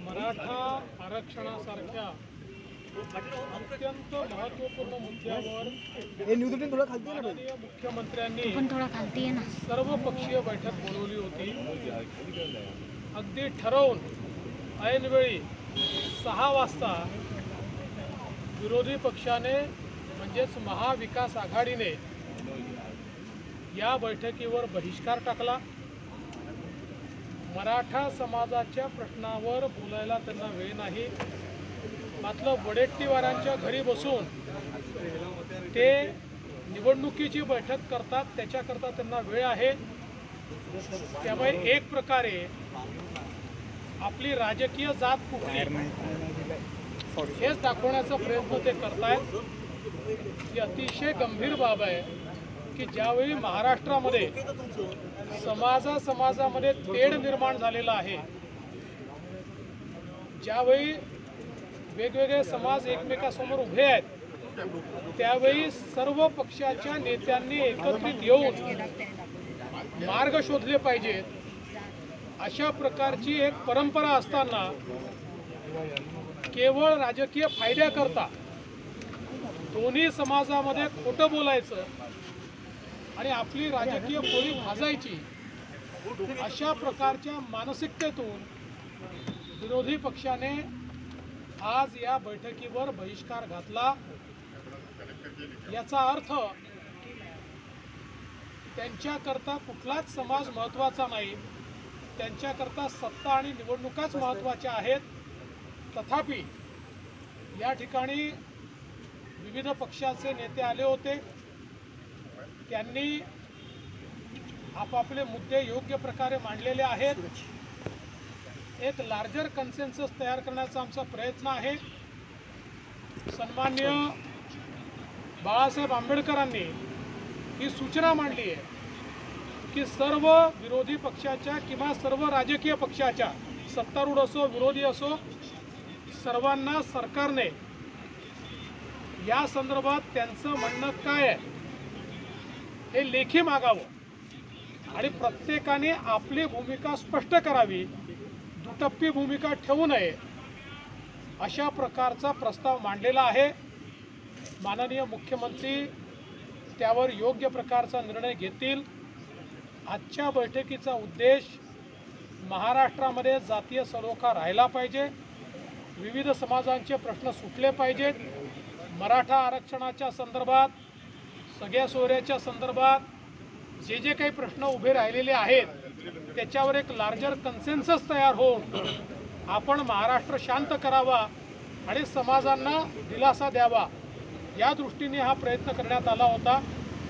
मराठा आरक्षणासारख्या अत्यंत महत्त्वपूर्ण मुद्द्यावर माननीय मुख्यमंत्र्यांनी सर्वपक्षीय बैठक बोलवली होती। अगदी ठरवून ऐनवेळी 6 वाजता विरोधी पक्षाने म्हणजेच महाविकास आघाडीने या बैठकीवर बहिष्कार टाकला। मराठा समाजाच्या प्रश्नावर बोलायला त्यांना वेळ नाही, मात्र वडेट्टीवारांच्या घरी बसून ते निवडणुकीची बैठक करतात, त्याच्याकरता त्यांना वेळ आहे। त्यामुळे एक प्रकारे आपली राजकीय जात कुठली हेच दाखवण्याचा प्रयत्न ते करतायत। ही अतिशय गंभीर बाब आहे की ज्यावेळी महाराष्ट्रामध्ये समाजामध्ये तेढ निर्माण झालेला आहे, ज्यावेळी वेगवेगळे समाज एकमेकांसमोर उभे आहेत, त्यावेळी सर्व पक्षाच्या नेत्यांनी एकत्रित येऊन मार्ग शोधले पाहिजेत। अशा प्रकारची एक परंपरा असताना केवळ राजकीय फायद्याकरता दोन्ही समाजामध्ये खोटं बोलायचं आणि आपली राजकीय पोळी भाजायची, अशा प्रकारच्या मानसिकतेतून विरोधी पक्षाने आज या बैठकीवर बहिष्कार घातला। याचा अर्थ त्यांच्याकरता कुठलाच समाज महत्त्वाचा नाही, त्यांच्याकरता सत्ता आणि निवडणुकाच महत्त्वाच्या आहेत। तथापि या ठिकाणी विविध पक्षाचे नेते आले होते, त्यांनी आपापले मुद्दे योग्य प्रकारे मांडलेले आहेत। एक लार्जर कन्सेन्सस तयार करण्याचा आमचा प्रयत्न आहे। सन्माननीय बाळासाहेब आंबेडकरांनी ही सूचना मांडली आहे की सर्व विरोधी पक्षाच्या किंवा सर्व राजकीय पक्षाच्या, सत्तारूढ असो विरोधी असो, सर्वांना सरकारने या संदर्भात त्यांचं म्हणणं काय आहे हे लेखी मागावं आणि प्रत्येकाने आपली भूमिका स्पष्ट करावी, दुटप्पी भूमिका ठेवू नये, अशा प्रकारचा प्रस्ताव मांडलेला आहे। माननीय मुख्यमंत्री त्यावर योग्य प्रकारचा निर्णय घेतील। आजच्या बैठकीचा उद्देश महाराष्ट्रामध्ये जातीय सलोखा राहिला पाहिजे, विविध समाजांचे प्रश्न सुटले पाहिजेत, मराठा आरक्षणाच्या संदर्भात, सगळ्या सोयऱ्याच्या संदर्भात जे काही प्रश्न उभे राहिलेले आहेत त्याच्यावर एक लार्जर कन्सेन्सस तयार होऊन आपण महाराष्ट्र शांत करावा आणि समाजांना दिलासा द्यावा, या दृष्टीने हा प्रयत्न करण्यात आला होता।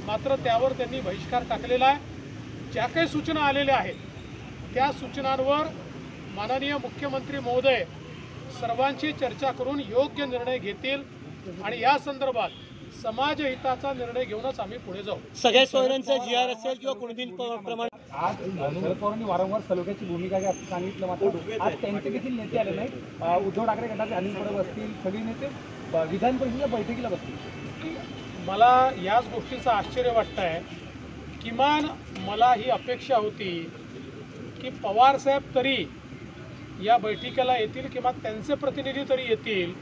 मात्र त्यावर त्यांनी बहिष्कार टाकलेला आहे। ज्या काही सूचना आलेल्या आहेत त्या सूचनांवर माननीय मुख्यमंत्री महोदय सर्वांची चर्चा करून योग्य निर्णय घेतील आणि या संदर्भात समाजहिताचा निर्णय घेऊनच आम्ही पुढे जाऊ। सगळ्या सोयऱ्यांचा जी.आर. असेल किंवा कोणत्याही प्रमाण आज शरद पवारांनी वारंवार सलोख्याची भूमिका घ्या असं सांगितलं, मात्र आज त्यांचे देखील नेते आले नाहीत। उद्धव ठाकरे गटाचे अनिल परब असतील, सगळे नेते विधान परिषदेच्या बैठकीला बसतील। मला याच गोष्टीचं आश्चर्य वाटतं आहे। किमान मला ही अपेक्षा होती की पवारसाहेब तरी या बैठकीला येतील किंवा त्यांचे प्रतिनिधी तरी येतील,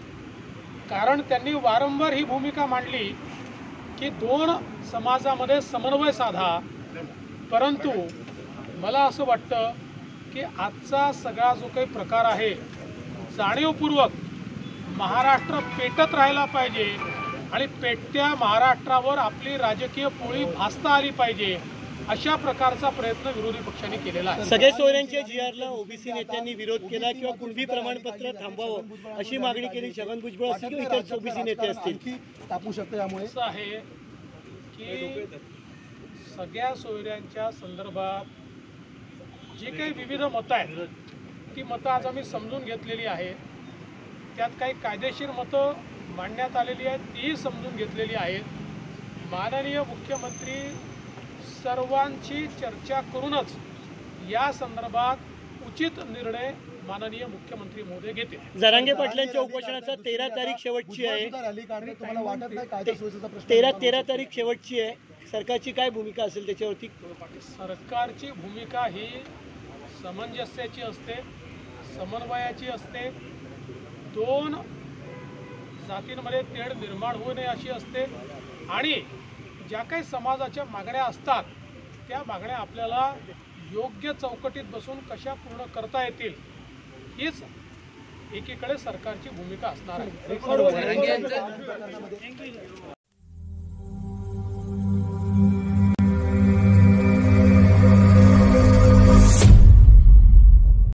कारण त्यांनी वारंवार ही भूमिका मांडली की 2 समाजामध्ये समन्वय साधा। परंतु मला असं वाटतं की आजचा सगळा जो काही प्रकार आहे जाणीवपूर्वक महाराष्ट्र पेटत राहायला पाहिजे आणि पेटत्या महाराष्ट्रावर आपली राजकीय पोळी भाजता आली पाहिजे, अशा प्रकारचा प्रयत्न विरोधी पक्षांनी केलेला आहे। सगळ्या सोयऱ्यांच्या जी.आर.ला ओबीसी नेत्यांनी विरोध केला किंवा कुणबी प्रमाणपत्र थांबवावं अशी मागणी केली। छगन भुजबळ असतील किंवा इतर ओबीसी नेते असतील, तापू शकते। यामुळे असं आहे की सगळ्या सोयऱ्यांच्या संदर्भात जी काही विविध मतं आहेत ती मतं आज आम्ही समजून घेतलेली आहे। त्यात काही कायदेशीर मतं मांडण्यात आलेली आहेत, तीही समजून घेतलेली आहेत। माननीय मुख्यमंत्री सर्वांची चर्चा करूनच या संदर्भात उचित निर्णय माननीय मुख्यमंत्री महोदय घेतील। जरांगे पाटलांच्या उपोषणाचा 13 तारीख शेवटची आहे। तुम्हाला वाटत नाही कायदा सुव्यवस्थेचा प्रश्न 13 तारीख शेवटची आहे। सरकारची काय भूमिका असेल त्याच्यावरती? सरकारची भूमिका ही समंजस्याची असते। समन्वयाची असते, दोन जातींमध्ये तेढ निर्माण होऊ नये अशी असते आणि ज्या काही समाजाच्या मागण्या असतात त्या मागण्या आपल्याला योग्य चौकटीत बसून कशा पूर्ण करता येतील हीच एकीकडे सरकारची भूमिका असणार आहे.